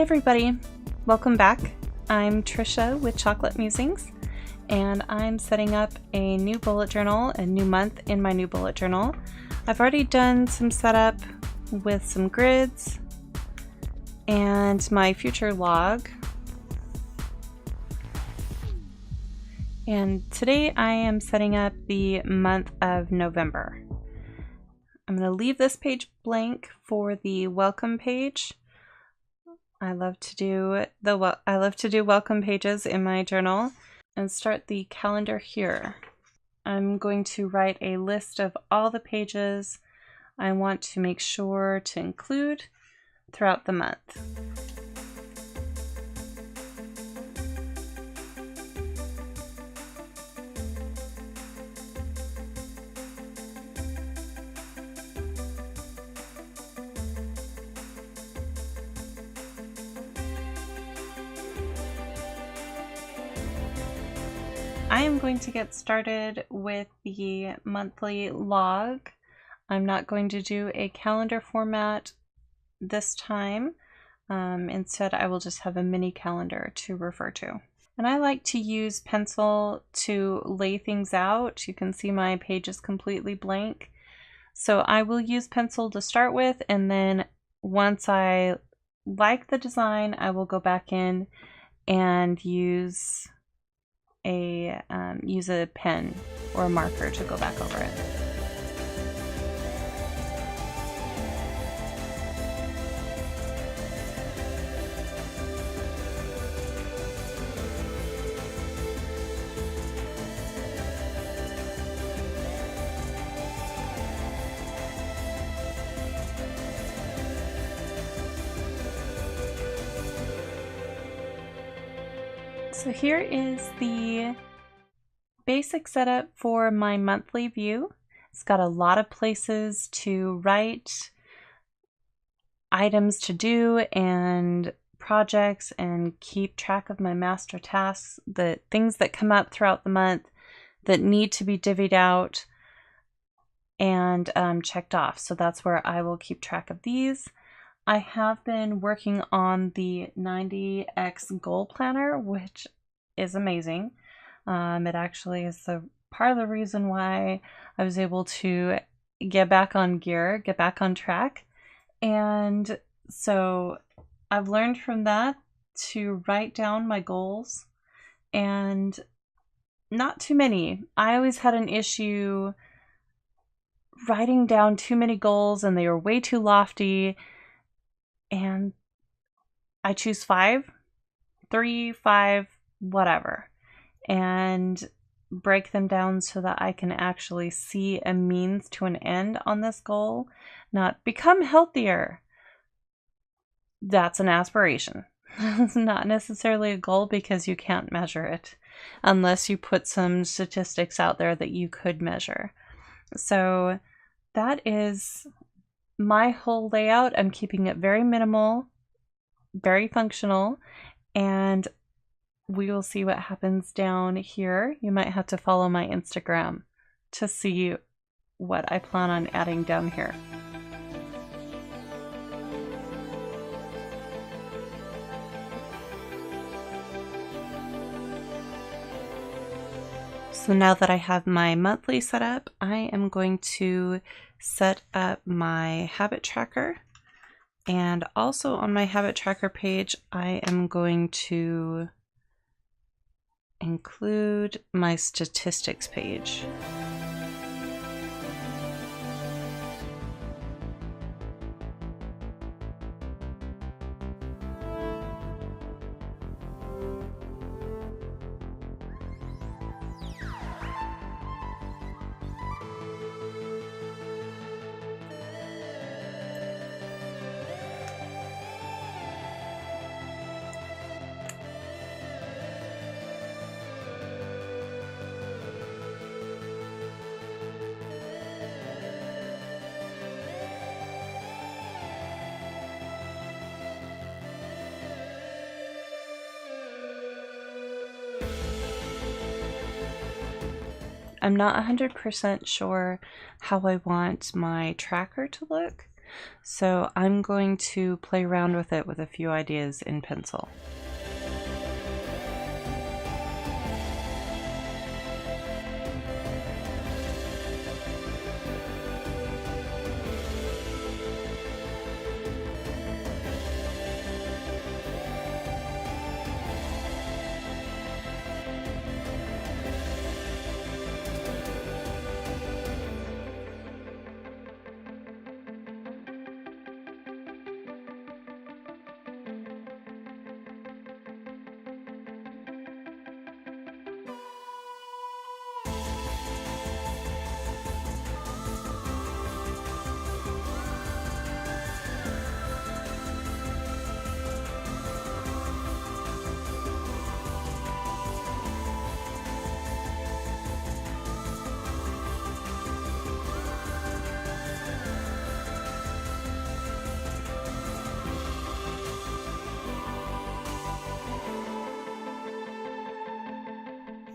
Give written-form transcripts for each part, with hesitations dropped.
everybody, welcome back. I'm Trisha with Chocolate Musings, and I'm setting up a new bullet journal, a new month in my new bullet journal. I've already done some setup with some grids and my future log. And today I am setting up the month of November. I'm going to leave this page blank for the welcome page. I love to do welcome pages in my journal, and start the calendar here. I'm going to write a list of all the pages I want to make sure to include throughout the month. I am going to get started with the monthly log. I'm not going to do a calendar format this time. Instead, I will just have a mini calendar to refer to. And I like to use pencil to lay things out. You can see my page is completely blank. So I will use pencil to start with, and then once I like the design, I will go back in and use a pen or a marker to go back over it. So here is the basic setup for my monthly view. It's got a lot of places to write items to do and projects and keep track of my master tasks, the things that come up throughout the month that need to be divvied out and checked off. So that's where I will keep track of these. I have been working on the 90X goal planner, which is amazing. It actually is part of the reason why I was able to get back on gear, get back on track. And so I've learned from that to write down my goals, and not too many. I always had an issue writing down too many goals, and they were way too lofty. And I choose 5, 3, 5, whatever, and break them down so that I can actually see a means to an end on this goal. Not become healthier. That's an aspiration. It's not necessarily a goal because you can't measure it unless you put some statistics out there that you could measure. So that is my whole layout. I'm keeping it very minimal, very functional, and we will see what happens down here. You might have to follow my Instagram to see what I plan on adding down here. So now that I have my monthly set up, I am going to set up my habit tracker. And also on my habit tracker page, I am going to include my statistics page. I'm not 100% sure how I want my tracker to look. So I'm going to play around with it with a few ideas in pencil.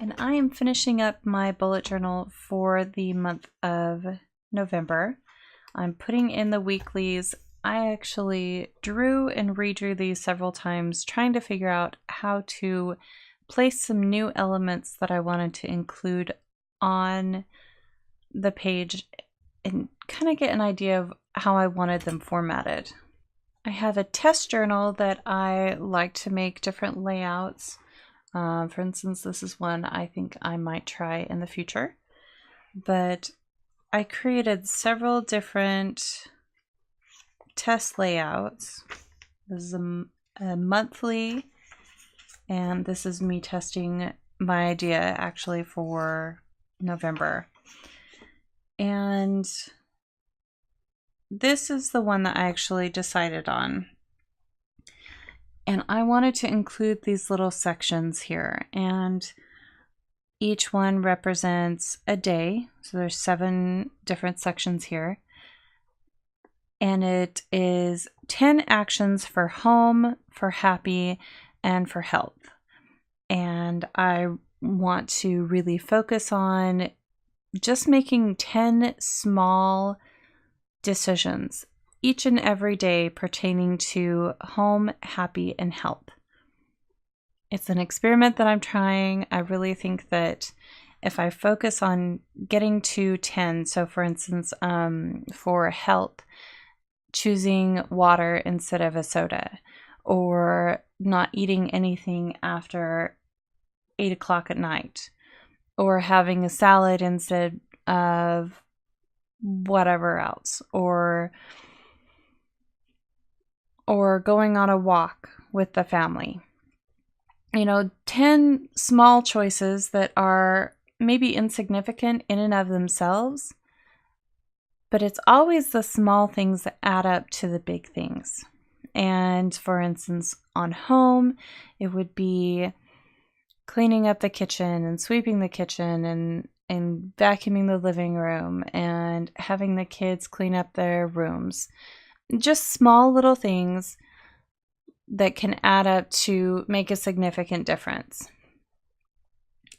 And I am finishing up my bullet journal for the month of November. I'm putting in the weeklies. I actually drew and redrew these several times, trying to figure out how to place some new elements that I wanted to include on the page and kind of get an idea of how I wanted them formatted. I have a test journal that I like to make different layouts. For instance, this is one I think I might try in the future. But I created several different test layouts. This is a monthly, and this is me testing my idea actually for November. And this is the one that I actually decided on. And I wanted to include these little sections here, and each one represents a day. So there's 7 different sections here. And it is 10 actions for home, for happy, and for health. And I want to really focus on just making 10 small decisions each and every day pertaining to home, happy, and health. It's an experiment that I'm trying. I really think that if I focus on getting to 10, so for instance, for health, choosing water instead of a soda, or not eating anything after 8 o'clock at night, or having a salad instead of whatever else, or going on a walk with the family. 10 small choices that are maybe insignificant in and of themselves, but it's always the small things that add up to the big things. And for instance, on home, it would be cleaning up the kitchen and sweeping the kitchen and vacuuming the living room and having the kids clean up their rooms. Just small little things that can add up to make a significant difference.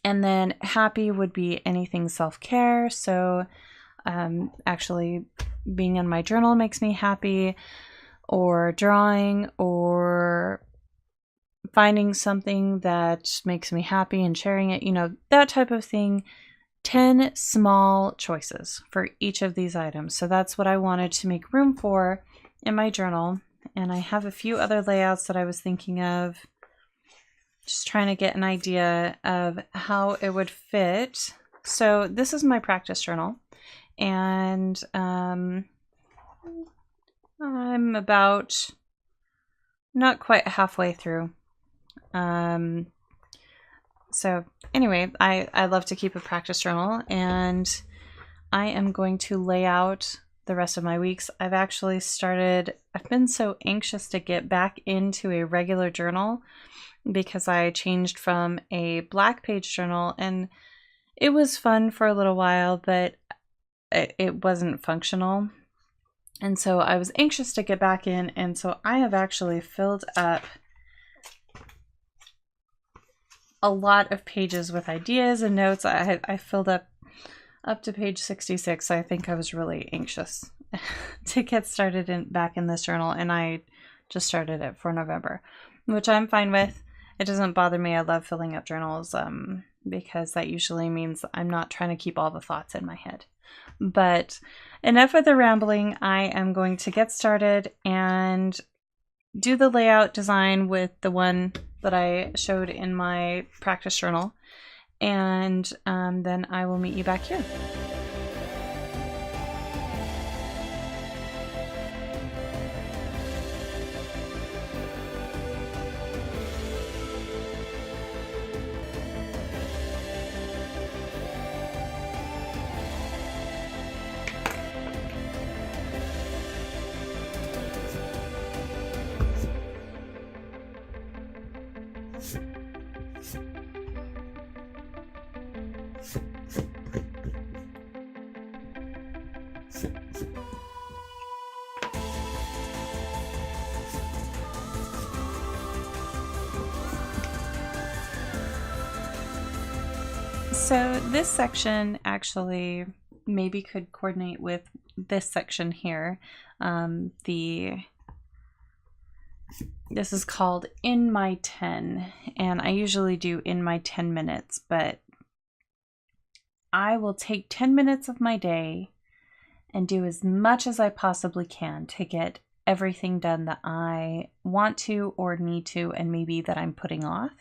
And then happy would be anything self-care. So actually being in my journal makes me happy, or drawing, or finding something that makes me happy and sharing it, that type of thing. 10 small choices for each of these items. So that's what I wanted to make room for in my journal. And I have a few other layouts that I was thinking of, just trying to get an idea of how it would fit. So this is my practice journal, and I'm about not quite halfway through. So anyway, I love to keep a practice journal, and I am going to lay out the rest of my weeks. I've been so anxious to get back into a regular journal because I changed from a black page journal, and it was fun for a little while, but it wasn't functional. And so I was anxious to get back in, and so I have actually filled up a lot of pages with ideas and notes. I filled up to page 66. I think I was really anxious to get started back in this journal, and I just started it for November, which I'm fine with. It doesn't bother me. I love filling up journals because that usually means I'm not trying to keep all the thoughts in my head. But enough with the rambling. I am going to get started and do the layout design with the one that I showed in my practice journal, and then I will meet you back here. So this section actually maybe could coordinate with this section here. This is called In My 10, and I usually do in my 10 minutes, but I will take 10 minutes of my day and do as much as I possibly can to get everything done that I want to or need to, and maybe that I'm putting off.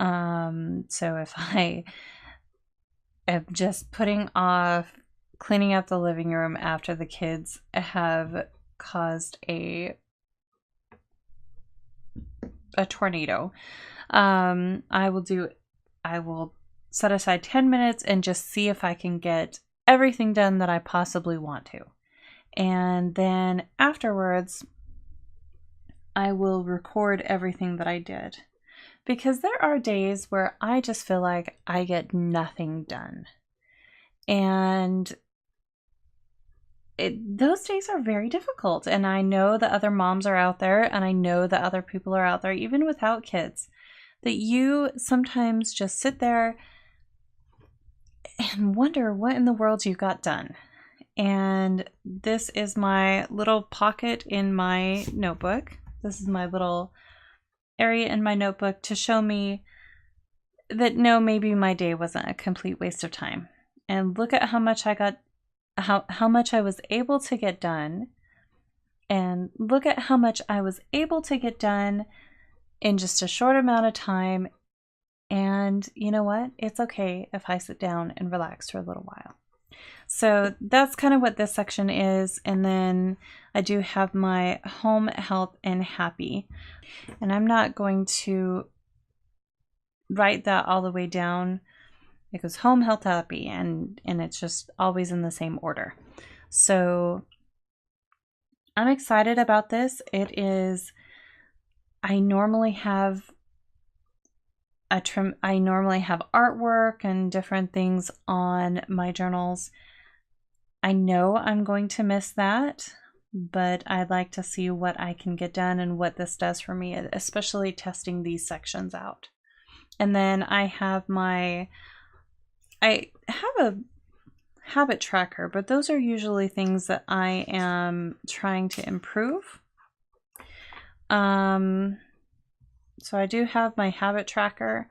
So if I am just putting off cleaning up the living room after the kids have caused a tornado, I will set aside 10 minutes and just see if I can get everything done that I possibly want to. And then afterwards, I will record everything that I did. Because there are days where I just feel like I get nothing done. And those days are very difficult. And I know that other moms are out there, and I know that other people are out there, even without kids, that you sometimes just sit there and wonder what in the world you got done. And this is my little pocket in my notebook. This is my little area in my notebook to show me that no, maybe my day wasn't a complete waste of time. And look at how much I got, how much I was able to get done. And look at how much I was able to get done in just a short amount of time. And you know what? It's okay if I sit down and relax for a little while. So that's kind of what this section is. And then I do have my home, health, and happy. And I'm not going to write that all the way down. It goes home, health, happy, and it's just always in the same order. So I'm excited about this. It is, I normally have artwork and different things on my journals. I know I'm going to miss that, but I'd like to see what I can get done and what this does for me, especially testing these sections out. And then I have a habit tracker, but those are usually things that I am trying to improve. So I do have my habit tracker.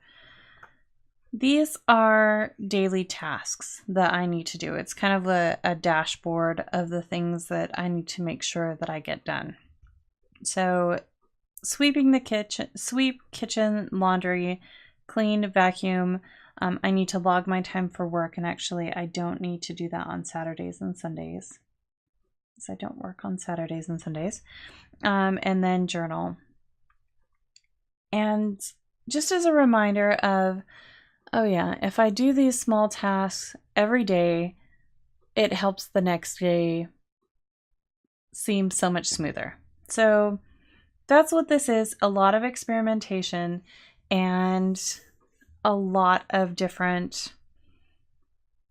These are daily tasks that I need to do. It's kind of a dashboard of the things that I need to make sure that I get done. So sweep kitchen, laundry, clean, vacuum. I need to log my time for work, and actually I don't need to do that on Saturdays and Sundays, because I don't work on Saturdays and Sundays. And then journal. And just as a reminder of, oh yeah, if I do these small tasks every day, it helps the next day seem so much smoother. So that's what this is. A lot of experimentation and a lot of different,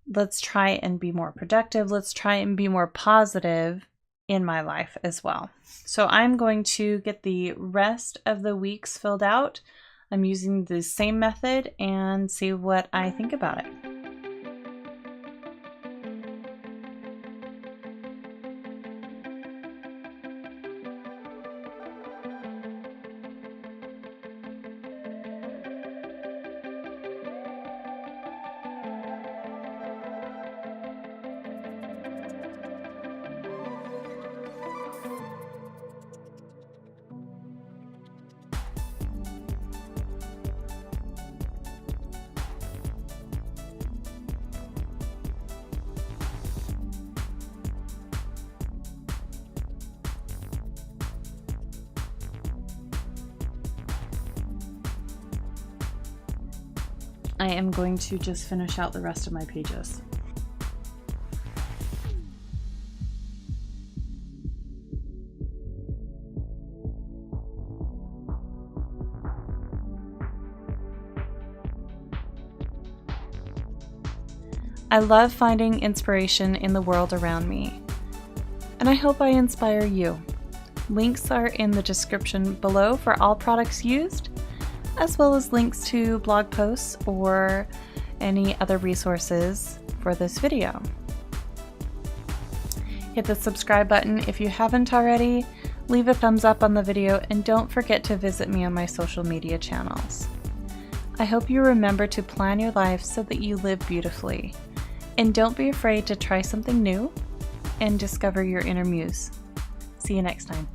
let's try and be more productive. Let's try and be more positive in my life as well. So I'm going to get the rest of the weeks filled out. I'm using the same method and see what I think about it. I am going to just finish out the rest of my pages. I love finding inspiration in the world around me, and I hope I inspire you. Links are in the description below for all products used, as well as links to blog posts or any other resources for this video. Hit the subscribe button if you haven't already, leave a thumbs up on the video, and don't forget to visit me on my social media channels. I hope you remember to plan your life so that you live beautifully. And don't be afraid to try something new and discover your inner muse. See you next time.